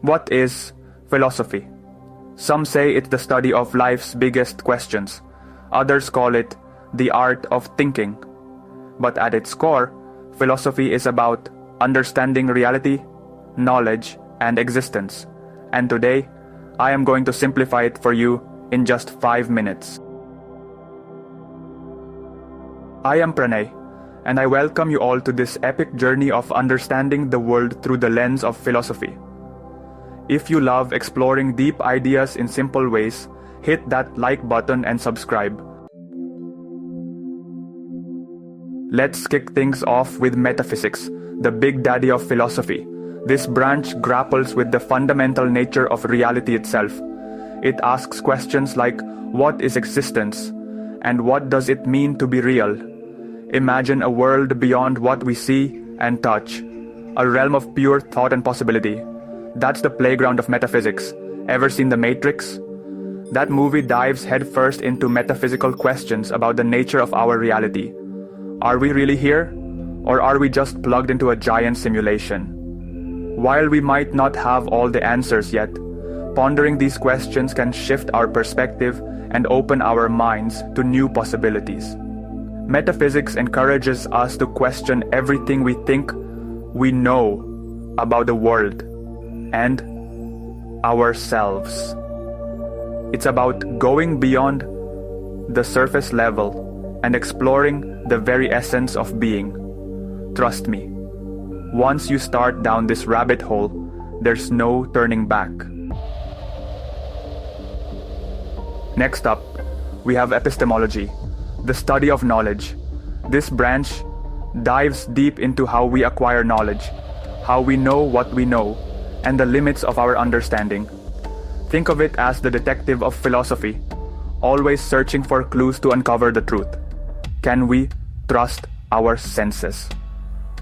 What is philosophy? Some say it's the study of life's biggest questions. Others call it the art of thinking. But at its core, philosophy is about understanding reality, knowledge, and existence. And today, I am going to simplify it for you in just 5 minutes. I am Pranay, and I welcome you all to this epic journey of understanding the world through the lens of philosophy. If you love exploring deep ideas in simple ways, hit that like button and subscribe. Let's kick things off with metaphysics, the big daddy of philosophy. This branch grapples with the fundamental nature of reality itself. It asks questions like, what is existence? And what does it mean to be real? Imagine a world beyond what we see and touch, a realm of pure thought and possibility. That's the playground of metaphysics. Ever seen The Matrix? That movie dives headfirst into metaphysical questions about the nature of our reality. Are we really here? Or are we just plugged into a giant simulation? While we might not have all the answers yet, pondering these questions can shift our perspective and open our minds to new possibilities. Metaphysics encourages us to question everything we think we know about the world and ourselves. It's about going beyond the surface level and exploring the very essence of being. Trust me, once you start down this rabbit hole, there's no turning back. Next up, we have epistemology, the study of knowledge. This branch dives deep into how we acquire knowledge, how we know what we know, and the limits of our understanding. Think of it as the detective of philosophy, always searching for clues to uncover the truth. Can we trust our senses?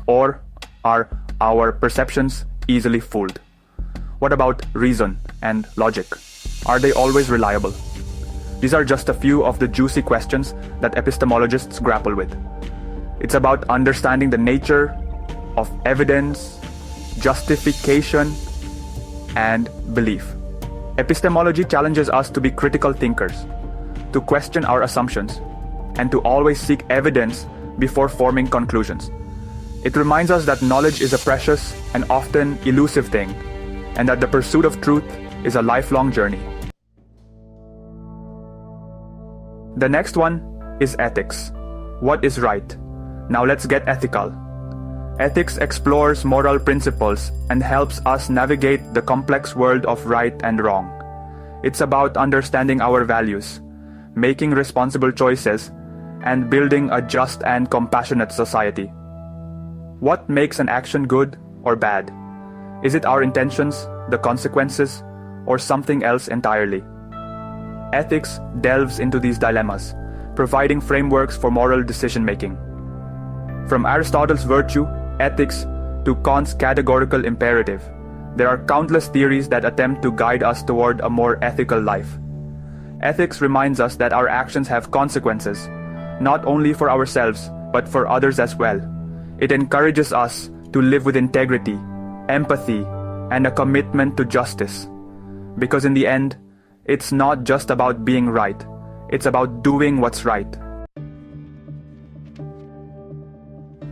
Or are our perceptions easily fooled? What about reason and logic? Are they always reliable? These are just a few of the juicy questions that epistemologists grapple with. It's about understanding the nature of evidence, justification, and belief. Epistemology challenges us to be critical thinkers, to question our assumptions, and to always seek evidence before forming conclusions. It reminds us that knowledge is a precious and often elusive thing, and that the pursuit of truth is a lifelong journey. The next one is ethics. What is right? Now let's get ethical. Ethics explores moral principles and helps us navigate the complex world of right and wrong. It's about understanding our values, making responsible choices, and building a just and compassionate society. What makes an action good or bad? Is it our intentions, the consequences, or something else entirely? Ethics delves into these dilemmas, providing frameworks for moral decision-making. From Aristotle's virtue, ethics, to Kant's categorical imperative, there are countless theories that attempt to guide us toward a more ethical life. Ethics reminds us that our actions have consequences, not only for ourselves, but for others as well. It encourages us to live with integrity, empathy, and a commitment to justice. Because in the end, it's not just about being right, it's about doing what's right.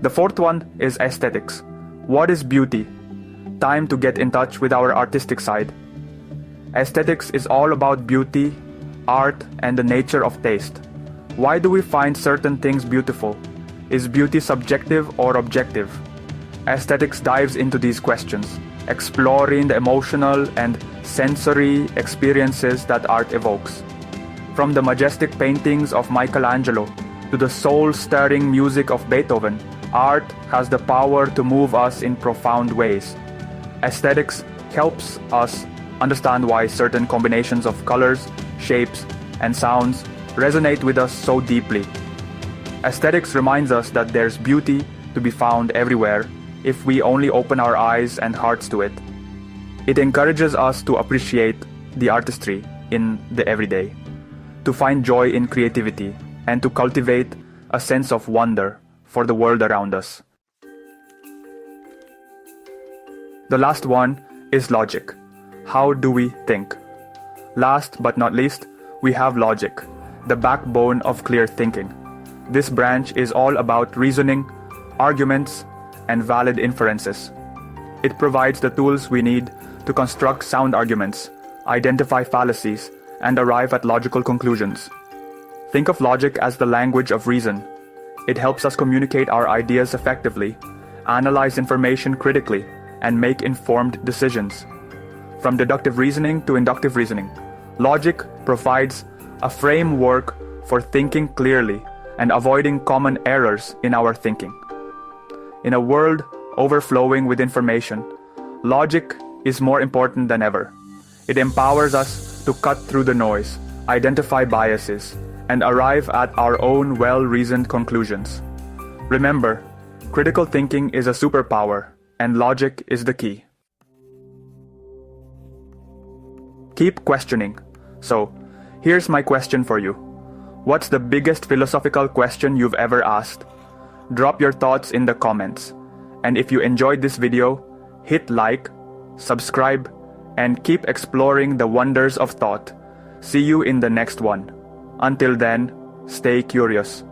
The fourth one is aesthetics. What is beauty? Time to get in touch with our artistic side. Aesthetics is all about beauty, art, and the nature of taste. Why do we find certain things beautiful? Is beauty subjective or objective? Aesthetics dives into these questions, exploring the emotional and sensory experiences that art evokes. From the majestic paintings of Michelangelo to the soul-stirring music of Beethoven, art has the power to move us in profound ways. Aesthetics helps us understand why certain combinations of colors, shapes, and sounds resonate with us so deeply. Aesthetics reminds us that there's beauty to be found everywhere if we only open our eyes and hearts to it. It encourages us to appreciate the artistry in the everyday, to find joy in creativity, and to cultivate a sense of wonder for the world around us. The last one is logic. how do we think? Last but not least, we have logic, the backbone of clear thinking. This branch is all about reasoning, arguments, and valid inferences. It provides the tools we need to construct sound arguments, identify fallacies, and arrive at logical conclusions. Think of logic as the language of reason. It helps us communicate our ideas effectively, analyze information critically, and make informed decisions. From deductive reasoning to inductive reasoning, logic provides a framework for thinking clearly and avoiding common errors in our thinking. In a world overflowing with information, logic is more important than ever. It empowers us to cut through the noise, identify biases, and arrive at our own well-reasoned conclusions. Remember, critical thinking is a superpower, and logic is the key. Keep questioning. So, here's my question for you. What's the biggest philosophical question you've ever asked? Drop your thoughts in the comments. And if you enjoyed this video, hit like, subscribe, and keep exploring the wonders of thought. See you in the next one. Until then, stay curious.